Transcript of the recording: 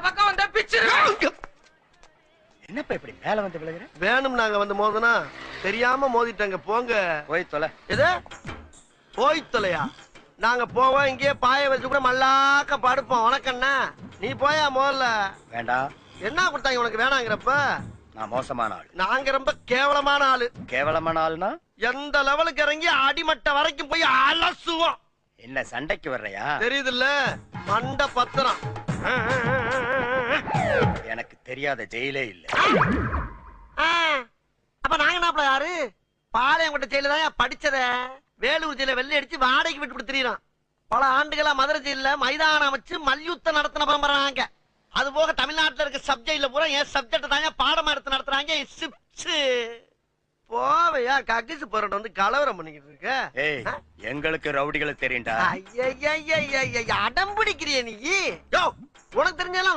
பக்கம் வந்தா பிச்சு. என்னப்பா இப்படி மேல வந்து விழுகிற? வேணும் நாங்க வந்து மோதனா தெரியாம மோதிட்டாங்க. போங்க போய் தொலை. எது போய் தொலையா? நாங்க போவோம், இங்கே பாய வச்சு கூட மல்லாக்க படுப்போம். உனக்கண்ணா நீ போயா முதல்ல. வேண்டாம். என்ன கொடுத்தாங்க உனக்கு வேணாங்கிறப்ப? நான் மோசமான ஆள். நாங்க ரொம்ப கேவலமான ஆளு. கேவலமான ஆள்னா எந்த லெவலுக்கு இறங்கி அடிமட்ட வரைக்கும் போய் அலசுவோம். என்ன சண்டைக்கு வர்றையா? தெரியுதுல்ல மண்ட பத்திரம். எனக்கு தெரியாத ஜெயிலே இல்ல. அப்ப நாங்க என்ன யாரு? பாளையங்கோட்டை ஜெயில தான் படிச்சத. வேலூர் ஜெயில வெள்ளை அடிச்சு வாடகைக்கு விட்டு கொடுத்துறோம். பல ஆண்டுகளா மதுரை ஜெயில மைதானம் வச்சு மல்யுத்தம் நடத்தின பரம்பராங்க. அது போக தமிழ்நாட்டுல இருக்க சப்ஜெக்ட்ல பூரா என் சப்ஜெக்ட் தாங்க பாடமா எடுத்து நடத்துறாங்க. போவையா கக்கிசு போராட்டம் வந்து கலவரம் பண்ணிக்கிட்டு இருக்க. ஏய், எங்களுக்கு ரவுடிகளை தெரியும்டா. அடம் பிடிக்கிறிய நீ. உனக்கு தெரிஞ்சாலும்